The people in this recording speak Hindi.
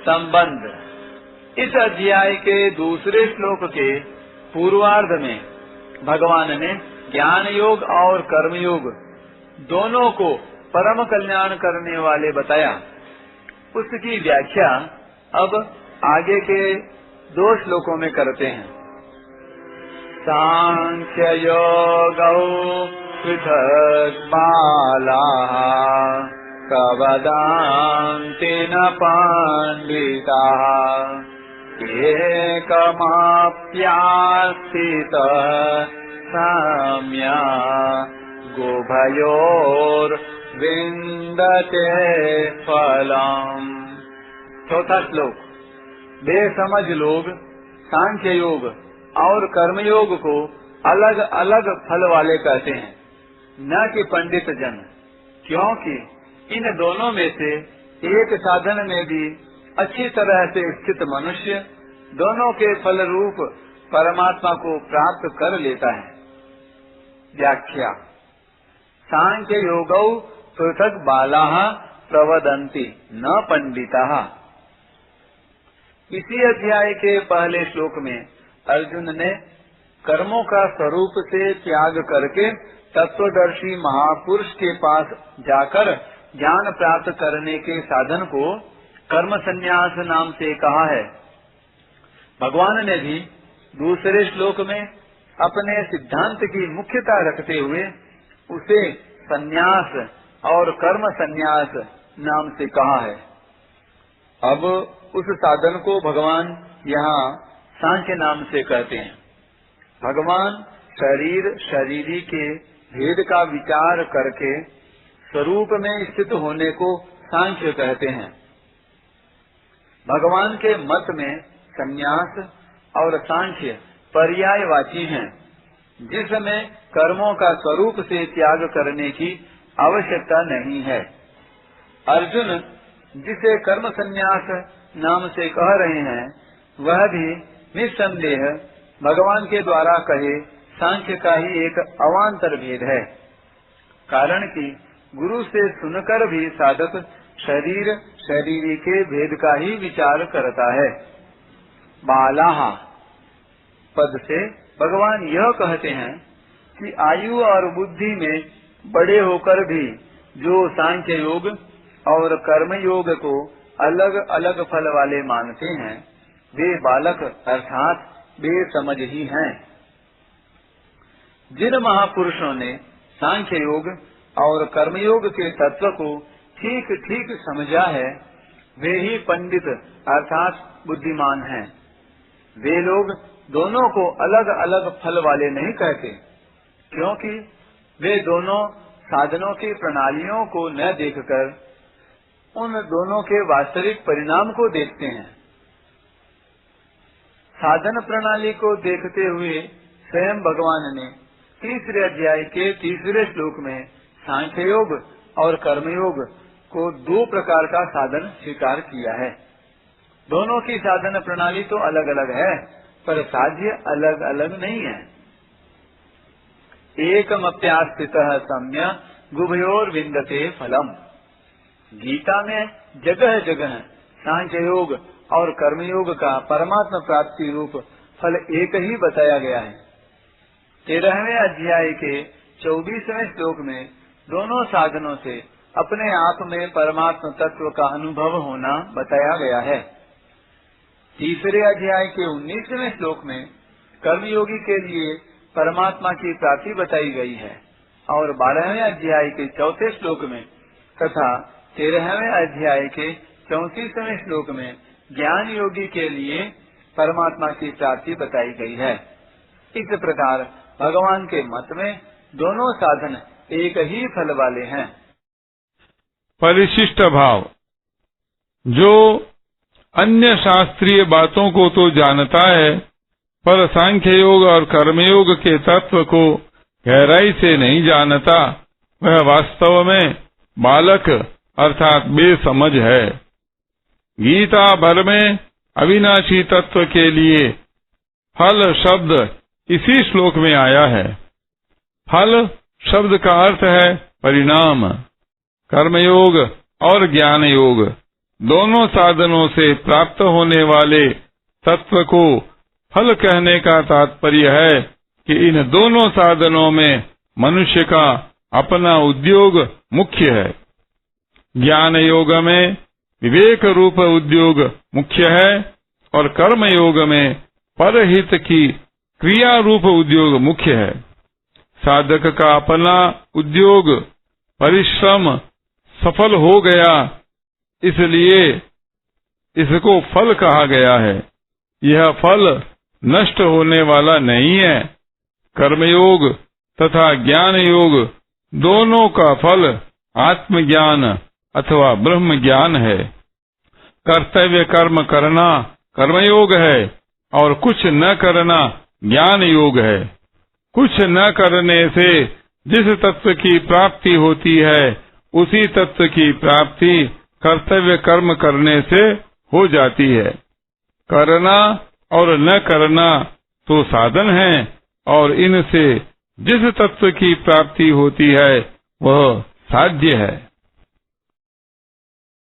संबंध। इस अध्याय के दूसरे श्लोक के पूर्वार्ध में भगवान ने ज्ञान योग और कर्म योग दोनों को परम कल्याण करने वाले बताया। उसकी व्याख्या अब आगे के 2 श्लोकों में करते हैं। सांख्य योगौ पृथक् बालाः प्रवदन्ति न पंडिताः एकमाप्यास्थितः सम्यक् उभयोर्विन्दते फलम्। चौथा श्लोक। बेसमझ लोग सांख्य योग और कर्मयोग को अलग अलग फल वाले कहते हैं, न कि पंडित जन, क्योंकि इन दोनों में से एक साधन में भी अच्छी तरह से स्थित मनुष्य दोनों के फल रूप परमात्मा को प्राप्त कर लेता है। व्याख्या। सांख्य योगौ पृथक् बालाः प्रवदन्ति न पंडिताः। इसी अध्याय के पहले श्लोक में अर्जुन ने कर्मों का स्वरूप से त्याग करके तत्वदर्शी महापुरुष के पास जाकर ज्ञान प्राप्त करने के साधन को कर्म संन्यास नाम से कहा है। भगवान ने भी दूसरे श्लोक में अपने सिद्धांत की मुख्यता रखते हुए उसे संन्यास और कर्म संन्यास नाम से कहा है। अब उस साधन को भगवान यहाँ सांख्य नाम से कहते हैं। भगवान शरीर शरीरी के भेद का विचार करके स्वरूप में स्थित होने को सांख्य कहते हैं। भगवान के मत में संन्यास और सांख्य पर्यायवाची हैं, जिसमें कर्मों का स्वरूप से त्याग करने की आवश्यकता नहीं है। अर्जुन जिसे कर्म संन्यास नाम से कह रहे हैं, वह भी निस्संदेह भगवान के द्वारा कहे सांख्य का ही एक अवान्तर भेद है। कारण कि गुरु से सुनकर भी साधक शरीर शरीरी के भेद का ही विचार करता है। बालाः पद से भगवान यह कहते हैं कि आयु और बुद्धि में बड़े होकर भी जो सांख्य योग और कर्म योग को अलग अलग फल वाले मानते हैं, वे बालक अर्थात बेसमझ ही हैं। जिन महापुरुषों ने सांख्य योग और कर्मयोग के तत्व को ठीक ठीक समझा है, वे ही पंडित अर्थात बुद्धिमान हैं। वे लोग दोनों को अलग अलग फल वाले नहीं कहते, क्योंकि वे दोनों साधनों की प्रणालियों को न देखकर उन दोनों के वास्तविक परिणाम को देखते हैं। साधन प्रणाली को देखते हुए स्वयं भगवान ने तीसरे अध्याय के तीसरे श्लोक में सांख्य योग और कर्मयोग को 2 प्रकार का साधन स्वीकार किया है। दोनों की साधन प्रणाली तो अलग अलग है, पर साध्य अलग अलग नहीं है। एकमप्यास्थितः सम्यक् उभयोर्विन्दते फलम्। गीता में जगह जगह सांख्य योग और कर्मयोग का परमात्मा प्राप्ति रूप फल एक ही बताया गया है। 13वें अध्याय के 24वें श्लोक में दोनों साधनों से अपने आप में परमात्मा तत्व का अनुभव होना बताया गया है। तीसरे अध्याय के 19वें श्लोक में कर्मयोगी के लिए परमात्मा की प्राप्ति बताई गई है और 12वें अध्याय के 4थे श्लोक में तथा 13वें अध्याय के 34वें श्लोक में ज्ञान योगी के लिए परमात्मा की प्राप्ति बताई गई है। इस प्रकार भगवान के मत में दोनों साधन एक ही फल वाले हैं। परिशिष्ट भाव। जो अन्य शास्त्रीय बातों को तो जानता है, पर सांख्य योग और कर्मयोग के तत्व को गहराई से नहीं जानता, वह वास्तव में बालक अर्थात बेसमझ है। गीता भर में अविनाशी तत्व के लिए फल शब्द इसी श्लोक में आया है। फल शब्द का अर्थ है परिणाम। कर्मयोग और ज्ञान योग दोनों साधनों से प्राप्त होने वाले तत्व को फल कहने का तात्पर्य है कि इन दोनों साधनों में मनुष्य का अपना उद्योग मुख्य है। ज्ञान योग में विवेक रूप उद्योग मुख्य है और कर्म योग में परहित की क्रिया रूप उद्योग मुख्य है। साधक का अपना उद्योग परिश्रम सफल हो गया, इसलिए इसको फल कहा गया है। यह फल नष्ट होने वाला नहीं है। कर्मयोग तथा ज्ञान योग दोनों का फल आत्मज्ञान अथवा ब्रह्म ज्ञान है। कर्तव्य कर्म करना कर्मयोग है और कुछ न करना ज्ञान योग है। कुछ न करने से जिस तत्व की प्राप्ति होती है, उसी तत्व की प्राप्ति कर्तव्य कर्म करने से हो जाती है। करना और न करना तो साधन है और इनसे जिस तत्व की प्राप्ति होती है वह साध्य है।